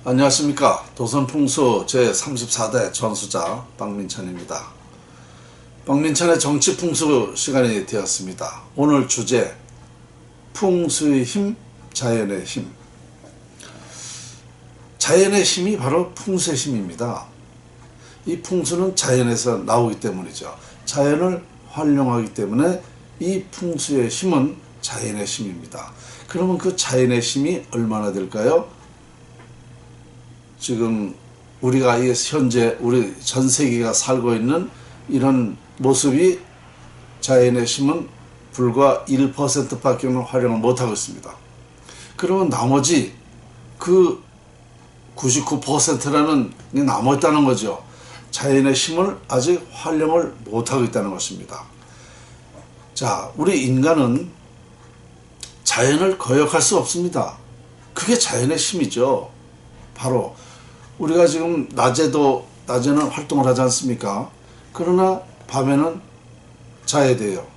안녕하십니까. 도선풍수 제34대 전수자 박민찬입니다. 박민찬의 정치풍수 시간이 되었습니다. 오늘 주제 풍수의 힘, 자연의 힘. 자연의 힘이 바로 풍수의 힘입니다. 이 풍수는 자연에서 나오기 때문이죠. 자연을 활용하기 때문에 이 풍수의 힘은 자연의 힘입니다. 그러면 그 자연의 힘이 얼마나 될까요? 지금 우리가 현재 우리 전 세계가 살고 있는 이런 모습이 자연의 힘은 불과 1%밖에 활용을 못하고 있습니다. 그러면 나머지 그 99%라는 게 남아있다는 거죠. 자연의 힘을 아직 활용을 못하고 있다는 것입니다. 자, 우리 인간은 자연을 거역할 수 없습니다. 그게 자연의 힘이죠. 바로 우리가 지금 낮에는 활동을 하지 않습니까? 그러나 밤에는 자야 돼요.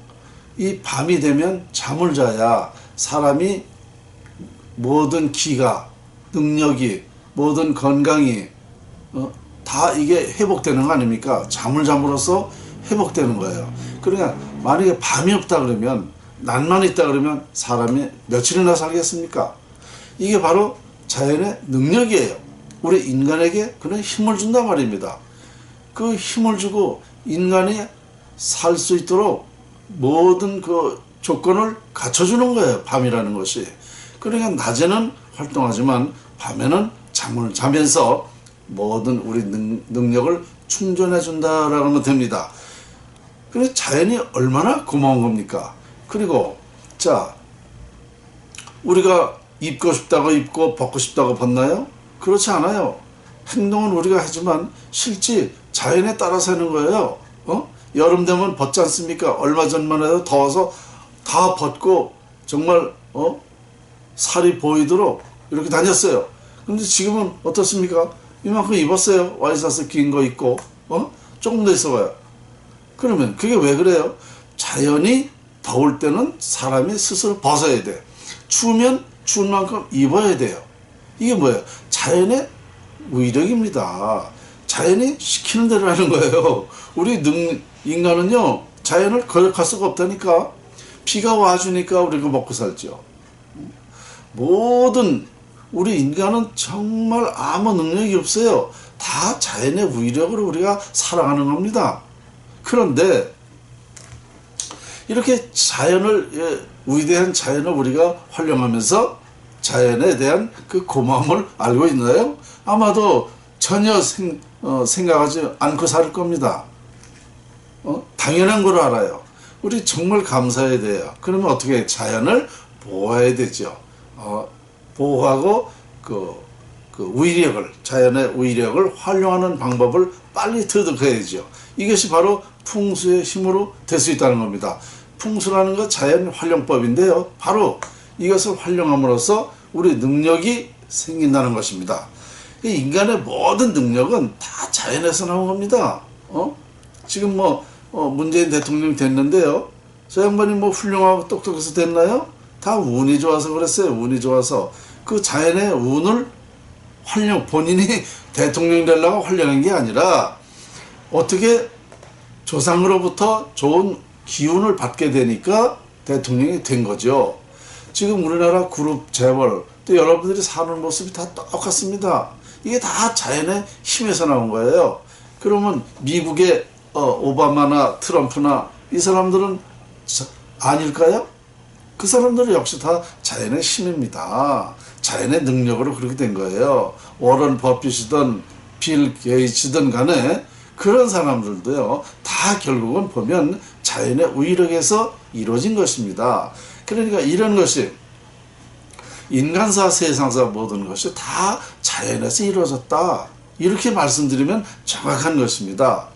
이 밤이 되면 잠을 자야 사람이 모든 기가, 능력이, 모든 건강이 다 이게 회복되는 거 아닙니까? 잠을 잠으로써 회복되는 거예요. 그러니까 만약에 밤이 없다 그러면, 낮만 있다 그러면 사람이 며칠이나 살겠습니까? 이게 바로 자연의 능력이에요. 우리 인간에게 그런 힘을 준단 말입니다. 그 힘을 주고 인간이 살 수 있도록 모든 그 조건을 갖춰주는 거예요. 밤이라는 것이. 그러니까 낮에는 활동하지만 밤에는 잠을 자면서 모든 우리 능력을 충전해 준다라고 하면 됩니다. 그래서 자연이 얼마나 고마운 겁니까? 그리고 자, 우리가 입고 싶다고 입고 벗고 싶다고 벗나요? 그렇지 않아요. 행동은 우리가 하지만 실제 자연에 따라서 하는 거예요. 여름 되면 벗지 않습니까? 얼마 전만 해도 더워서 다 벗고 정말 살이 보이도록 이렇게 다녔어요. 근데 지금은 어떻습니까? 이만큼 입었어요. 와이셔츠 긴 거 입고 조금 더 있어봐요. 그러면 그게 왜 그래요? 자연이 더울 때는 사람이 스스로 벗어야 돼. 추우면 추운 만큼 입어야 돼요. 이게 뭐예요? 자연의 위력입니다. 자연이 시키는 대로 하는 거예요. 우리 인간은요, 자연을 거역할 수가 없다니까. 비가 와주니까 우리가 먹고 살죠. 모든 우리 인간은 정말 아무 능력이 없어요. 다 자연의 위력으로 우리가 살아가는 겁니다. 그런데 이렇게 위대한 자연을 우리가 활용하면서 자연에 대한 그 고마움을 알고 있나요? 아마도 전혀 생각하지 않고 살 겁니다. 당연한 걸 알아요. 우리 정말 감사해야 돼요. 그러면 어떻게 자연을 보호해야 되죠. 보호하고 그 위력을, 자연의 위력을 활용하는 방법을 빨리 터득해야죠. 이것이 바로 풍수의 힘으로 될 수 있다는 겁니다. 풍수라는 것 자연 활용법인데요. 바로 이것을 활용함으로써 우리 능력이 생긴다는 것입니다. 인간의 모든 능력은 다 자연에서 나온 겁니다. 지금 문재인 대통령이 됐는데요. 저 양반이 훌륭하고 똑똑해서 됐나요? 다 운이 좋아서 그랬어요. 운이 좋아서. 그 자연의 운을 본인이 대통령이 되려고 활용한 게 아니라 어떻게 조상으로부터 좋은 기운을 받게 되니까 대통령이 된 거죠. 지금 우리나라 그룹 재벌 또 여러분들이 사는 모습이 다 똑같습니다. 이게 다 자연의 힘에서 나온 거예요. 그러면 미국의 오바마나 트럼프나 이 사람들은 아닐까요? 그 사람들은 역시 다 자연의 힘입니다. 자연의 능력으로 그렇게 된 거예요. 워런 버핏이든 빌 게이츠든 간에 그런 사람들도요, 다 결국은 보면 자연의 위력에서 이루어진 것입니다. 그러니까 이런 것이 인간사, 세상사 모든 것이 다 자연에서 이루어졌다. 이렇게 말씀드리면 정확한 것입니다.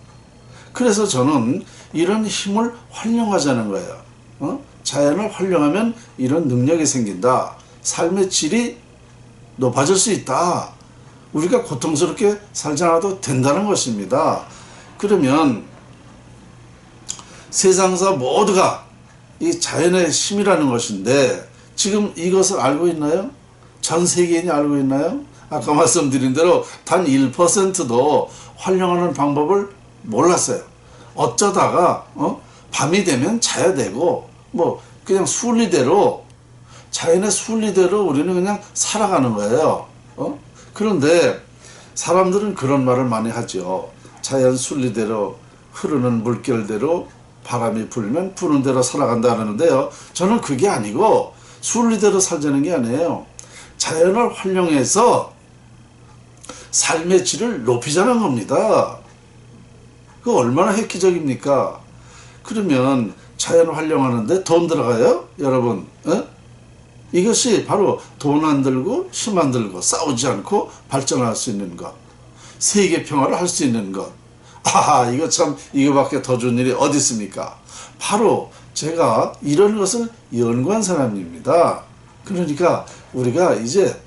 그래서 저는 이런 힘을 활용하자는 거예요. 자연을 활용하면 이런 능력이 생긴다. 삶의 질이 높아질 수 있다. 우리가 고통스럽게 살지 않아도 된다는 것입니다. 그러면 세상사 모두가 이 자연의 힘이라는 것인데 지금 이것을 알고 있나요? 전 세계인이 알고 있나요? 아까 말씀드린 대로 단 1%도 활용하는 방법을 몰랐어요. 어쩌다가 밤이 되면 자야 되고 뭐 그냥 순리대로 자연의 순리대로 우리는 그냥 살아가는 거예요. 그런데 사람들은 그런 말을 많이 하죠. 자연 순리대로 흐르는 물결대로 바람이 불면 부는 대로 살아간다 하는데요. 저는 그게 아니고 순리대로 살자는 게 아니에요. 자연을 활용해서 삶의 질을 높이자는 겁니다. 그거 얼마나 획기적입니까? 그러면 자연 활용하는데 돈 들어가요? 여러분, 이것이 바로 돈 안 들고 힘 안 들고 싸우지 않고 발전할 수 있는 것, 세계 평화를 할 수 있는 것. 이거 참 이거밖에 더 좋은 일이 어디 있습니까? 바로 제가 이런 것을 연구한 사람입니다. 그러니까 우리가 이제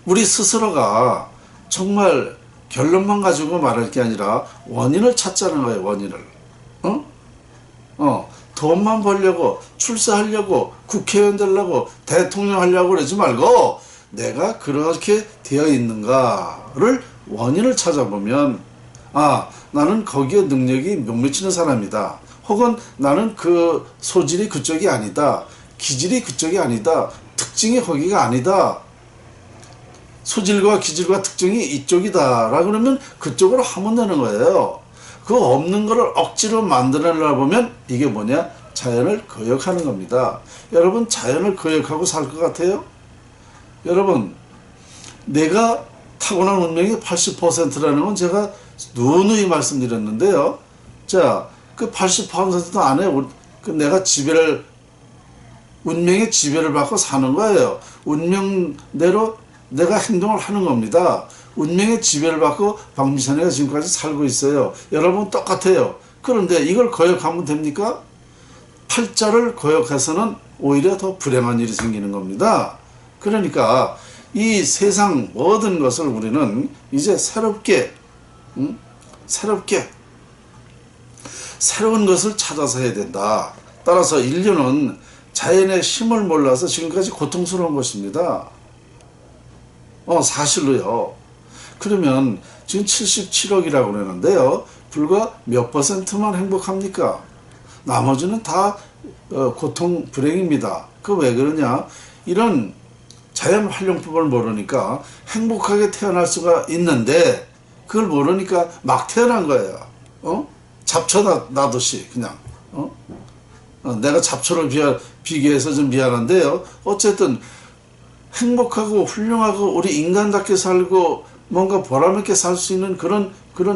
우리 스스로가 정말 결론만 가지고 말할 게 아니라 원인을 찾자는 거예요. 원인을. 돈만 벌려고 출세하려고 국회의원 되려고 대통령 하려고 그러지 말고 내가 그렇게 되어 있는가를 원인을 찾아보면 나는 거기에 능력이 못 미치는 사람이다. 혹은 나는 그 소질이 그쪽이 아니다. 기질이 그쪽이 아니다. 특징이 거기가 아니다. 소질과 기질과 특징이 이쪽이다. 라고 그러면 그쪽으로 하면 되는 거예요. 그 없는 거를 억지로 만들어내려 보면 이게 뭐냐? 자연을 거역하는 겁니다. 여러분 자연을 거역하고 살 것 같아요? 여러분 내가 타고난 운명이 80%라는 건 제가 누누이 말씀드렸는데요. 자, 그 80% 안에 내가 운명의 지배를 받고 사는 거예요. 운명대로 내가 행동을 하는 겁니다. 운명의 지배를 받고 박미선이가 지금까지 살고 있어요. 여러분 똑같아요. 그런데 이걸 거역하면 됩니까? 팔자를 거역해서는 오히려 더 불행한 일이 생기는 겁니다. 그러니까 이 세상 모든 것을 우리는 이제 새롭게 새로운 것을 찾아서 해야 된다. 따라서 인류는 자연의 힘을 몰라서 지금까지 고통스러운 것입니다. 사실로요. 그러면 지금 77억이라고 그러는데요. 불과 몇 %만 행복합니까? 나머지는 다 고통, 불행입니다. 그 왜 그러냐? 이런 자연 활용법을 모르니까 행복하게 태어날 수가 있는데 그걸 모르니까 막 태어난 거예요. 잡초 놔두시 그냥. 내가 잡초를 비교해서 좀 미안한데요. 어쨌든 행복하고 훌륭하고 우리 인간답게 살고 뭔가 보람있게 살 수 있는 그런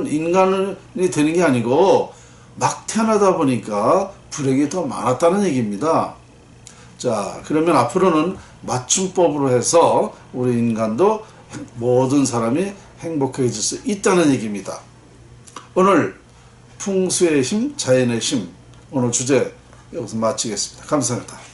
인간이 되는 게 아니고 막 태어나다 보니까 불행이 더 많았다는 얘기입니다. 자, 그러면 앞으로는 맞춤법으로 해서 우리 인간도 모든 사람이 행복해질 수 있다는 얘기입니다. 오늘 풍수의 힘, 자연의 힘, 오늘 주제 여기서 마치겠습니다. 감사합니다.